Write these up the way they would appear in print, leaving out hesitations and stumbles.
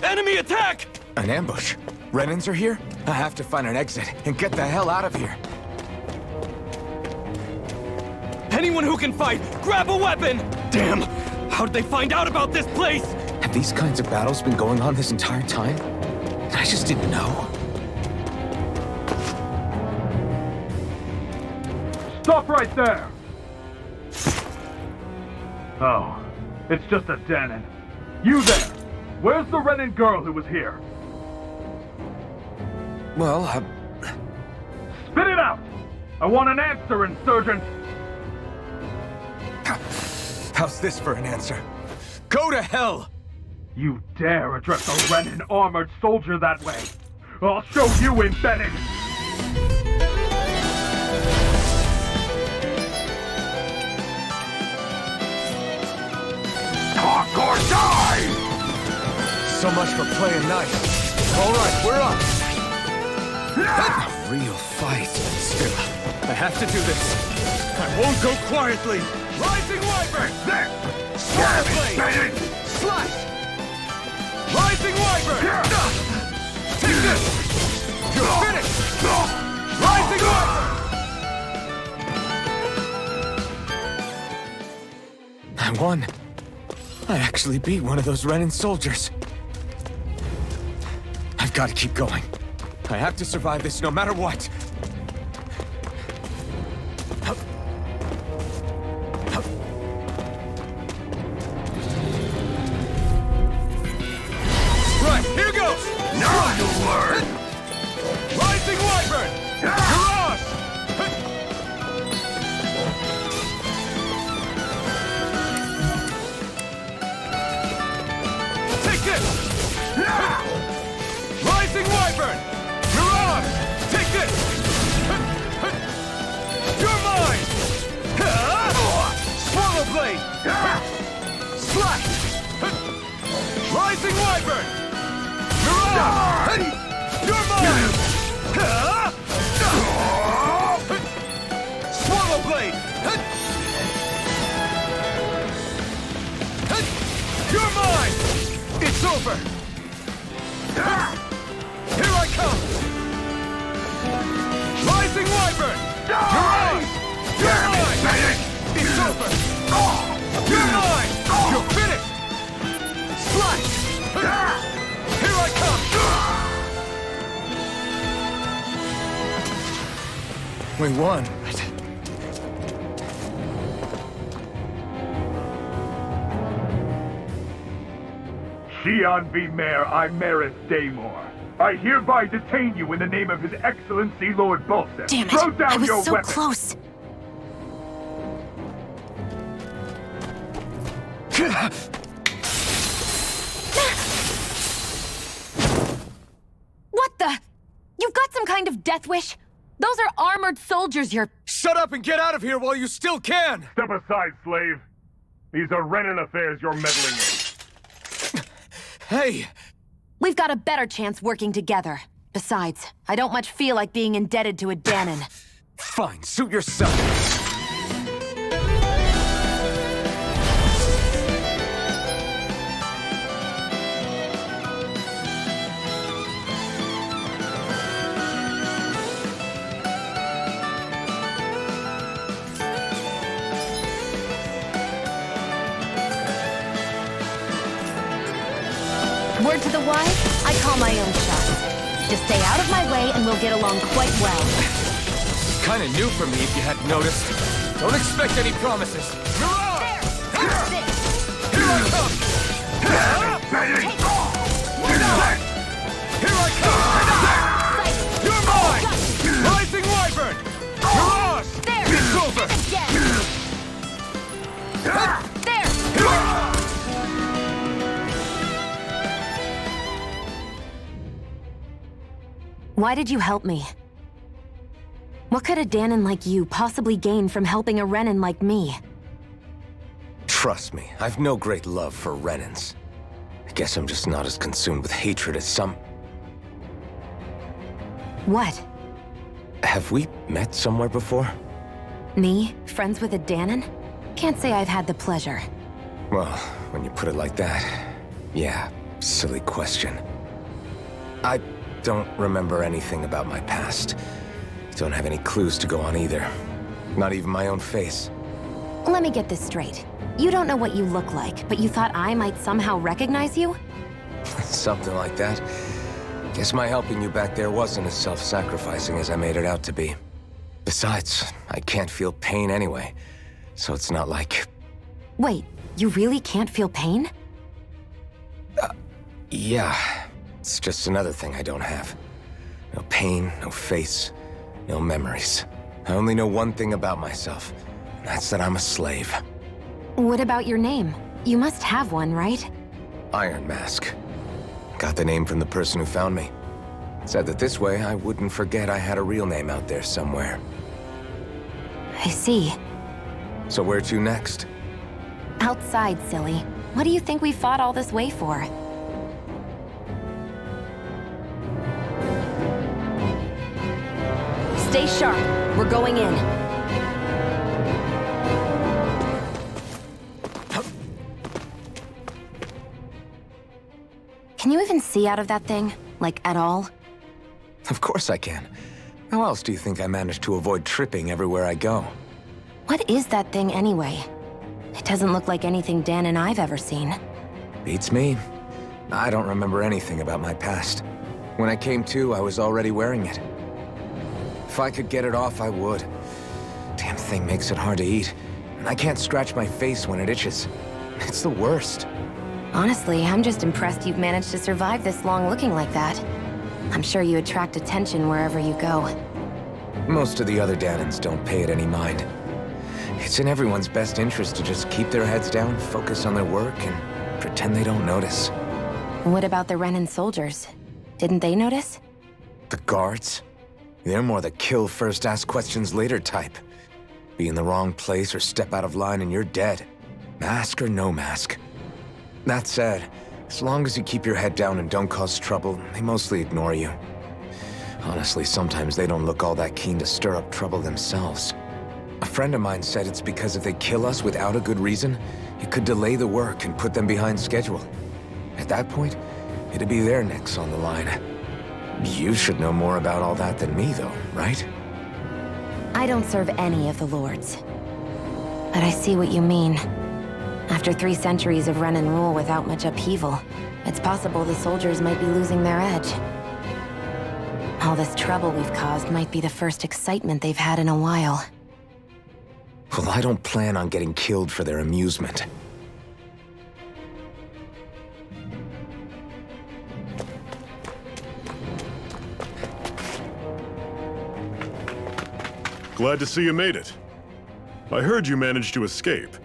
Enemy attack! An ambush? Renans are here? I have to find an exit and get the hell out of here. Anyone who can fight, grab a weapon! Damn! How'd they find out about this place? Have these kinds of battles been going on this entire time? I just didn't know. Stop right there! Oh, it's just a Dahnan. You there! Where's the Renan girl who was here? Well, Spit it out! I want an answer, insurgent! how's this for an answer? Go to hell! You dare address a Renan armored soldier that way? I'll show you embedded! Talk or die! So much for playing nice. All right, we're up. A real fight. Still, I have to do this. I won't go quietly. Rising Wyvern! There! Sword blade! Slash! Rising Wyvern! Take this! You're finished! Rising Wyvern! I won. I actually beat one of those Renan soldiers. I've got to keep going. I have to survive this no matter what. Right, here goes! Now you learn! Rising Wyvern! Mirage! Take this! Rising Wyvern! Mirage! Take this! You're mine! Swallow Blade! Slash! Rising Wyvern! Mirage! You're mine! Swallow Blade! You're mine! It's over! Here I come! Rising Wyvern! Mirage! You're mine! It's over! You're mine! You're finished! Slash! Here I come! We won. Xian V. Mayor Imaris Daymore. I hereby detain you in the name of His Excellency Lord Bolseth. Damn it! Throw down I was your so weapon. close. What the? You've got some kind of death wish? Those are armored soldiers you're... Shut up and get out of here while you still can! Step aside, slave. These are Renan affairs you're meddling in. Hey! We've got a better chance working together. Besides, I don't much feel like being indebted to a Dahnan. Fine, suit yourself. Word to the wise, I call my own shot. Just stay out of my way and we'll get along quite well. Kinda new for me if you hadn't noticed. Don't expect any promises. There! That's it! Here I come! Take it! Here I come! You're mine! Rising Wyvern! Mirage! There! It's over! Again! There! Why did you help me? What could a Dahnan like you possibly gain from helping a Renan like me? Trust me, I've no great love for Renans. I guess I'm just not as consumed with hatred as some... What? Have we met somewhere before? Me? Friends with a Dahnan? Can't say I've had the pleasure. Well, when you put it like that, yeah, Silly question. I don't remember anything about my past. Don't have any clues to go on either. Not even my own face. Let me get this straight. You don't know what you look like, but you thought I might somehow recognize you? Something like that. Guess my helping you back there wasn't as self-sacrificing as I made it out to be. Besides, I can't feel pain anyway, so it's not like... Wait, you really can't feel pain? Yeah. It's just another thing I don't have. No pain, no face, no memories. I only know one thing about myself, and that's that I'm a slave. What about your name? You must have one, right? Iron Mask. Got the name from the person who found me. Said that this way I wouldn't forget I had a real name out there somewhere. I see. So where to next? Outside, silly. What do you think we fought all this way for? Stay sharp. We're going in. Can you even see out of that thing? Like, at all? Of course I can. How else do you think I managed to avoid tripping everywhere I go? What is that thing anyway? It doesn't look like anything Dan and I've ever seen. Beats me. I don't remember anything about my past. When I came to, I was already wearing it. If I could get it off, I would. Damn thing makes it hard to eat. And I can't scratch my face when it itches. It's the worst. Honestly, I'm just impressed you've managed to survive this long looking like that. I'm sure you attract attention wherever you go. Most of the other Danans don't pay it any mind. It's in everyone's best interest to just keep their heads down, focus on their work, and pretend they don't notice. What about the Renan soldiers? Didn't they notice? The guards? They're more the kill first, ask questions later type. Be in the wrong place or step out of line and you're dead. Mask or no mask. That said, as long as you keep your head down and don't cause trouble, they mostly ignore you. Honestly, sometimes they don't look all that keen to stir up trouble themselves. A friend of mine said it's because if they kill us without a good reason, it could delay the work and put them behind schedule. At that point, it'd be their necks on the line. You should know more about all that than me, though, right? I don't serve any of the lords. But I see what you mean. After 3 centuries of Renan rule without much upheaval, it's possible the soldiers might be losing their edge. All this trouble we've caused might be the first excitement they've had in a while. Well, I don't plan on getting killed for their amusement. Glad to see you made it. I heard you managed to escape,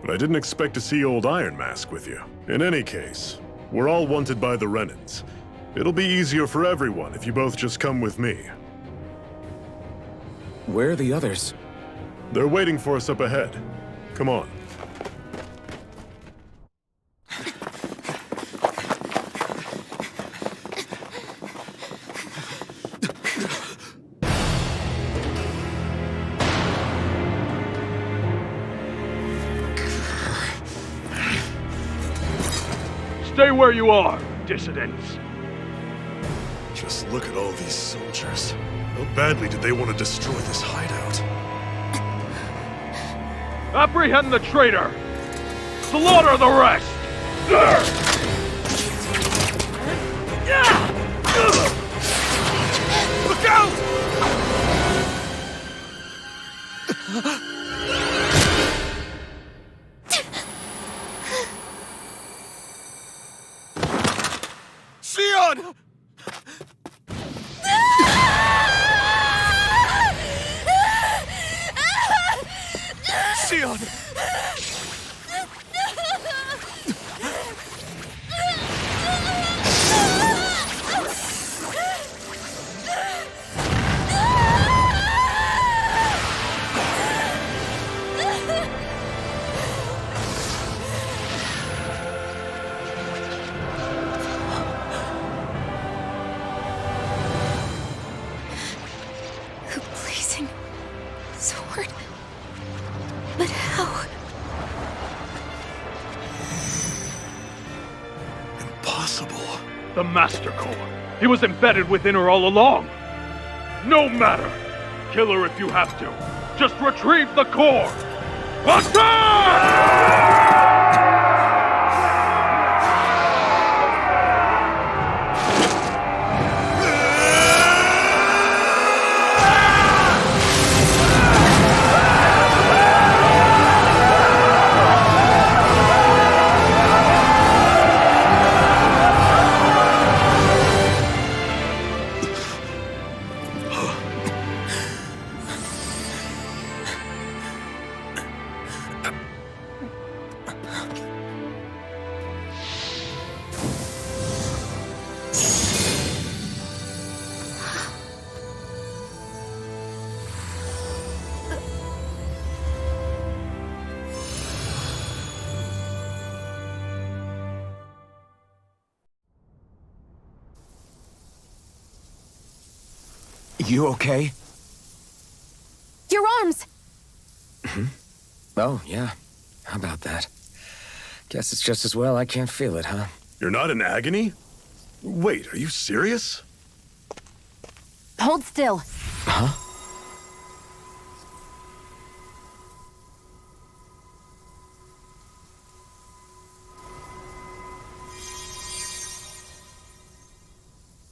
but I didn't expect to see old Iron Mask with you. In any case, we're all wanted by the Renans. It'll be easier for everyone if you both just come with me. Where are the others? They're waiting for us up ahead. Come on. Stay where you are, dissidents. Just look at all these soldiers. How badly did they want to destroy this hideout? Apprehend the traitor! Slaughter the rest! Look out! Xion! Xion! A blazing sword. But how? possible? The Master Core. He was embedded within her all along. No matter. Kill her if you have to. Just retrieve the core. Attack! You okay? Your arms! Oh, yeah. How about that? Guess it's just as well I can't feel it, huh? You're not in agony? Wait, are you serious? Hold still. Huh?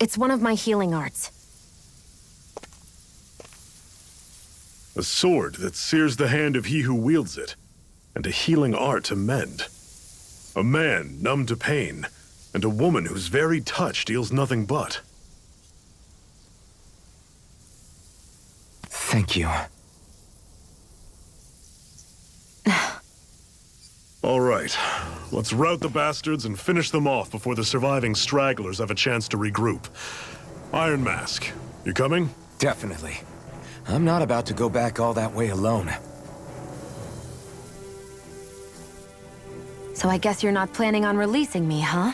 It's one of my healing arts. A sword that sears the hand of he who wields it, and a healing art to mend. A man numb to pain, and a woman whose very touch deals nothing but. Thank you. All right, let's rout the bastards and finish them off before the surviving stragglers have a chance to regroup. Iron Mask, you coming? Definitely. I'm not about to go back all that way alone. So I guess you're not planning on releasing me, huh?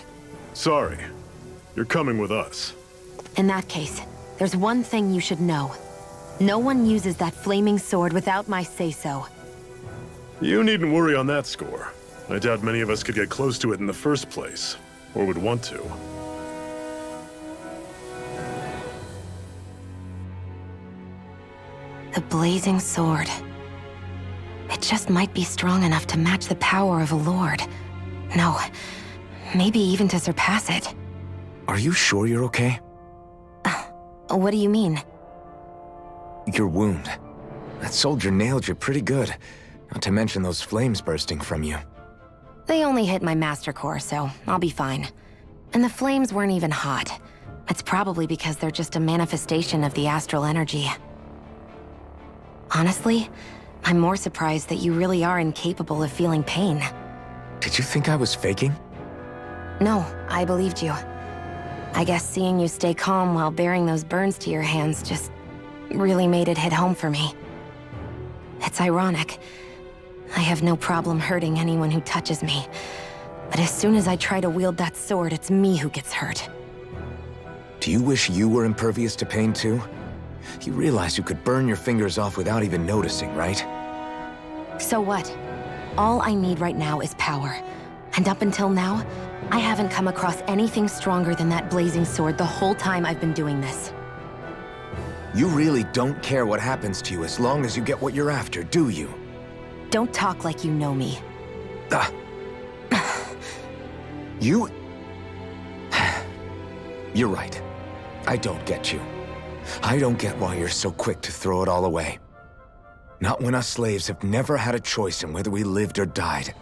Sorry, you're coming with us. In that case, there's one thing you should know. No one uses that flaming sword without my say-so. You needn't worry on that score. I doubt many of us could get close to it in the first place, or would want to. The blazing sword. It just might be strong enough to match the power of a lord. No, maybe even to surpass it. Are you sure you're okay? What do you mean? Your wound. That soldier nailed you pretty good. Not to mention those flames bursting from you. They only hit my master core, so I'll be fine. And the flames weren't even hot. It's probably because they're just a manifestation of the astral energy. Honestly, I'm more surprised that you really are incapable of feeling pain. Did you think I was faking? No, I believed you. I guess seeing you stay calm while bearing those burns to your hands just really made it hit home for me. It's ironic. I have no problem hurting anyone who touches me. But as soon as I try to wield that sword, it's me who gets hurt. Do you wish you were impervious to pain too? You realize you could burn your fingers off without even noticing, right? So what? All I need right now is power. And up until now, I haven't come across anything stronger than that blazing sword the whole time I've been doing this. You really don't care what happens to you as long as you get what you're after, do you? Don't talk like you know me. Ah. You... You're right. I don't get you. I don't get why you're so quick to throw it all away. Not when us slaves have never had a choice in whether we lived or died.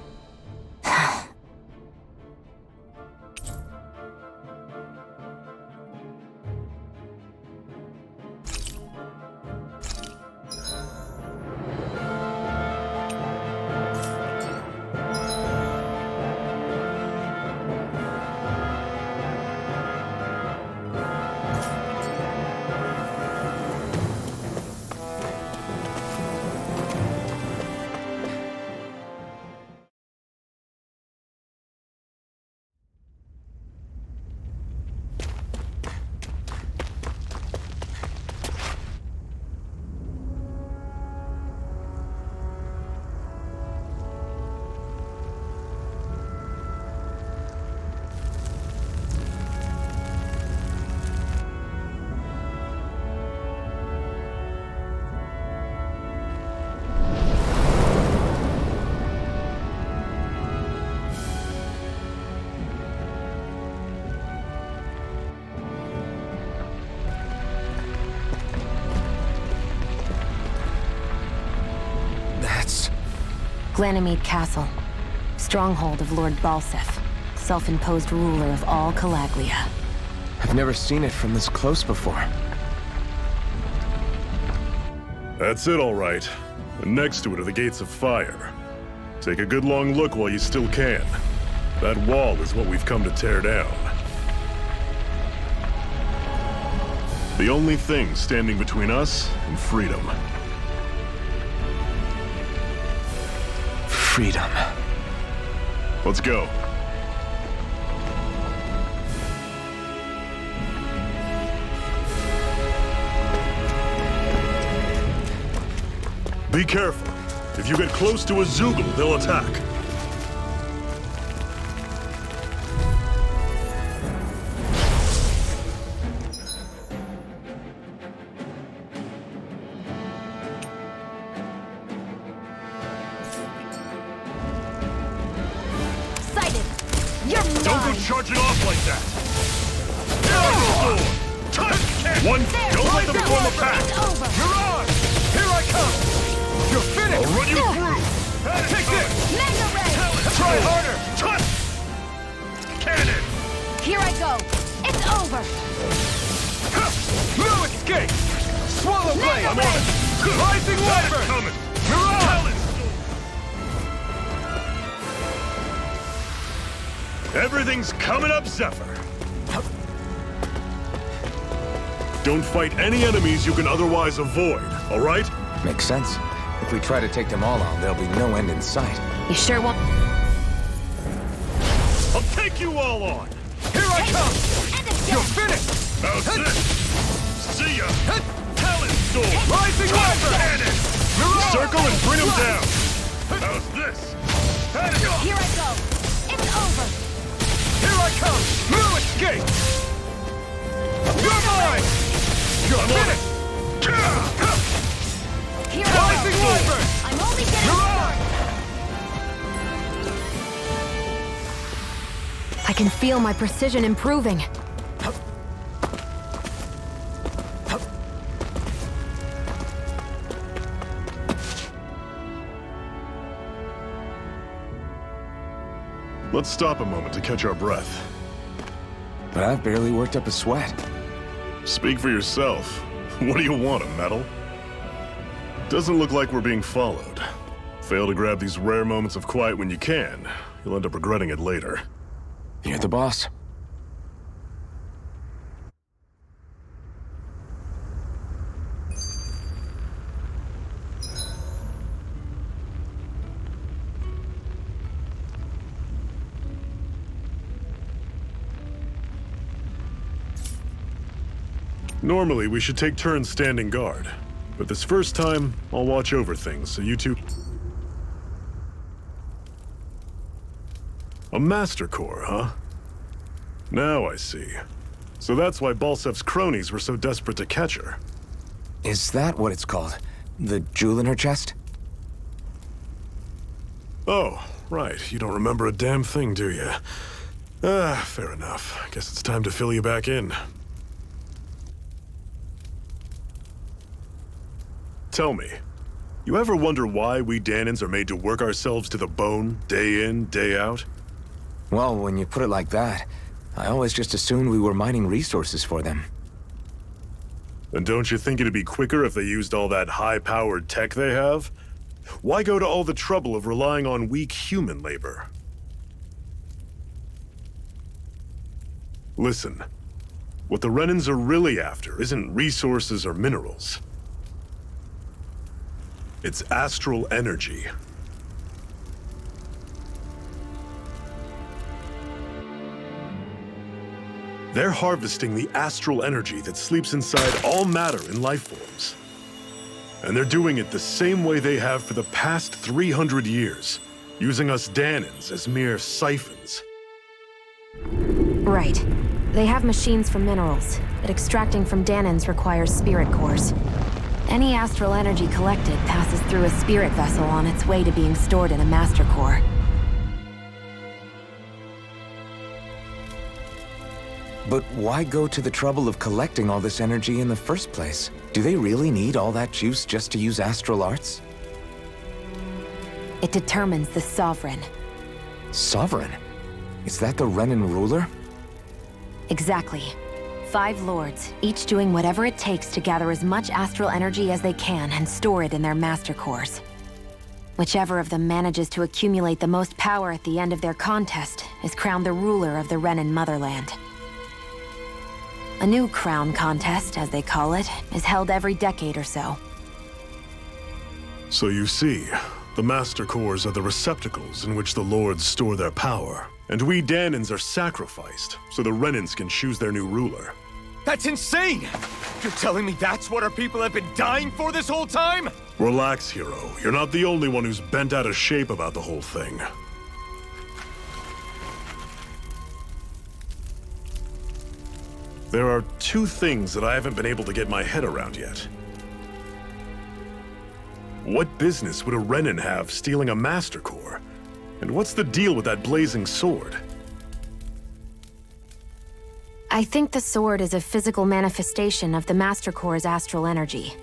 Glanimede Castle. Stronghold of Lord Balseph, self-imposed ruler of all Calaglia. I've never seen it from this close before. That's it, all right. And next to it are the Gates of Fire. Take a good long look while you still can. That wall is what we've come to tear down. The only thing standing between us and freedom. Freedom. Let's go. Be careful. If you get close to a Zeugle, they'll attack. Sighted! You're mine! Don't go charging off like that! One, don't let them form a pack! It's over! You're on! Here I come! You're finished! I'll run you through! Take this! Mega Ray! Try harder! Cannon! Here I go! It's over! No escape! Swallow blade! I'm on it! Rising Wyvern! Coming! You're on! Everything's coming up, Zephyr! Don't fight any enemies you can otherwise avoid, all right? Makes sense. If we try to take them all on, there'll be no end in sight. You sure won't? I'll take you all on! Here I come! And it's You're dead. finished! How's this? See ya! Talon Sword! Rising Wyvern! Cannon! You're on! Circle and bring him down! How's this? Here I go! It's over! Here I come! No escape! You're mine! You're finished! Here I Rising go! Wyvern! I'm only getting You're started! I can feel my precision improving. Let's stop a moment to catch our breath. But I've barely worked up a sweat. Speak for yourself. What do you want, a medal? Doesn't look like we're being followed. Fail to grab these rare moments of quiet when you can, you'll end up regretting it later. You're the boss. Normally, we should take turns standing guard. But this first time, I'll watch over things, so you two... A Master Core, huh? Now I see. So that's why Balsef's cronies were so desperate to catch her. Is that what it's called? The jewel in her chest? Oh, right. You don't remember a damn thing, do you? Fair enough. Guess it's time to fill you back in. Tell me, you ever wonder why we Dahnans are made to work ourselves to the bone, day in, day out? Well, when you put it like that, I always just assumed we were mining resources for them. And don't you think it'd be quicker if they used all that high-powered tech they have? Why go to all the trouble of relying on weak human labor? Listen, what the Renans are really after isn't resources or minerals. It's astral energy. They're harvesting the astral energy that sleeps inside all matter in life forms. And they're doing it the same way they have for the past 300 years, using us Dahnans as mere siphons. Right. They have machines for minerals, but extracting from Dahnans requires spirit cores. Any astral energy collected passes through a spirit vessel on its way to being stored in a master core. But why go to the trouble of collecting all this energy in the first place? Do they really need all that juice just to use astral arts? It determines the Sovereign. Sovereign? Is that the Renan ruler? Exactly. 5 lords, each doing whatever it takes to gather as much astral energy as they can and store it in their master cores. Whichever of them manages to accumulate the most power at the end of their contest is crowned the ruler of the Renan motherland. A new crown contest, as they call it, is held every decade or so. So you see, the Master Cores are the receptacles in which the Lords store their power. And we Dahnans are sacrificed, so the Renans can choose their new ruler. That's insane! You're telling me that's what our people have been dying for this whole time? Relax, hero. You're not the only one who's bent out of shape about the whole thing. There are 2 things that I haven't been able to get my head around yet. What business would a Renan have stealing a Master Core? And what's the deal with that blazing sword? I think the sword is a physical manifestation of the Master Core's astral energy.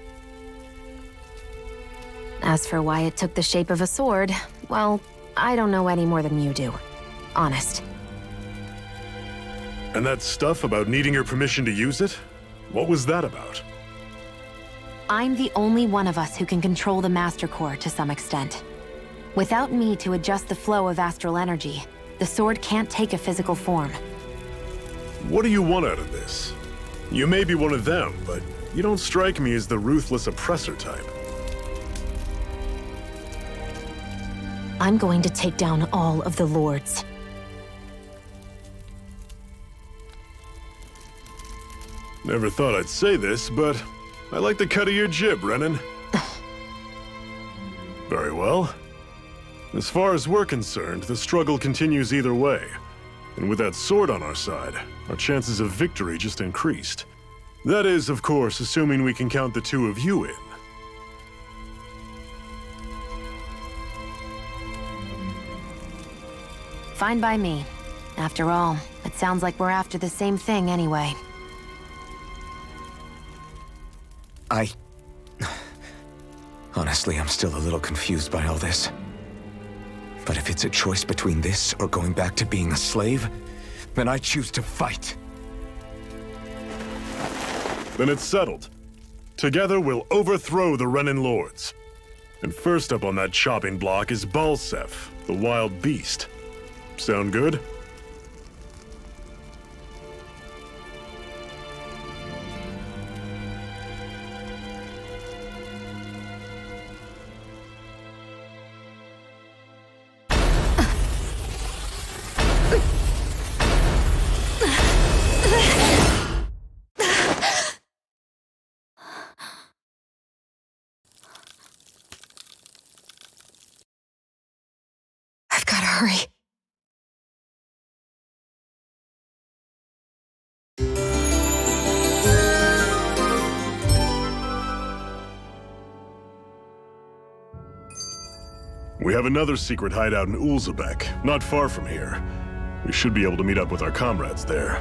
As for why it took the shape of a sword, well, I don't know any more than you do. Honest. And that stuff about needing your permission to use it? What was that about? I'm the only one of us who can control the Master Core to some extent. Without me to adjust the flow of astral energy, the sword can't take a physical form. What do you want out of this? You may be one of them, but you don't strike me as the ruthless oppressor type. I'm going to take down all of the lords. Never thought I'd say this, but I like the cut of your jib, Renan. Very well. As far as we're concerned, the struggle continues either way. And with that sword on our side, our chances of victory just increased. That is, of course, assuming we can count the 2 of you in. Fine by me. After all, it sounds like we're after the same thing anyway. Honestly, I'm still a little confused by all this. But if it's a choice between this or going back to being a slave, then I choose to fight. Then it's settled. Together we'll overthrow the Renan Lords. And first up on that chopping block is Balseph, the wild beast. Sound good? I've gotta hurry. We have another secret hideout in Ulzebek, not far from here. We should be able to meet up with our comrades there.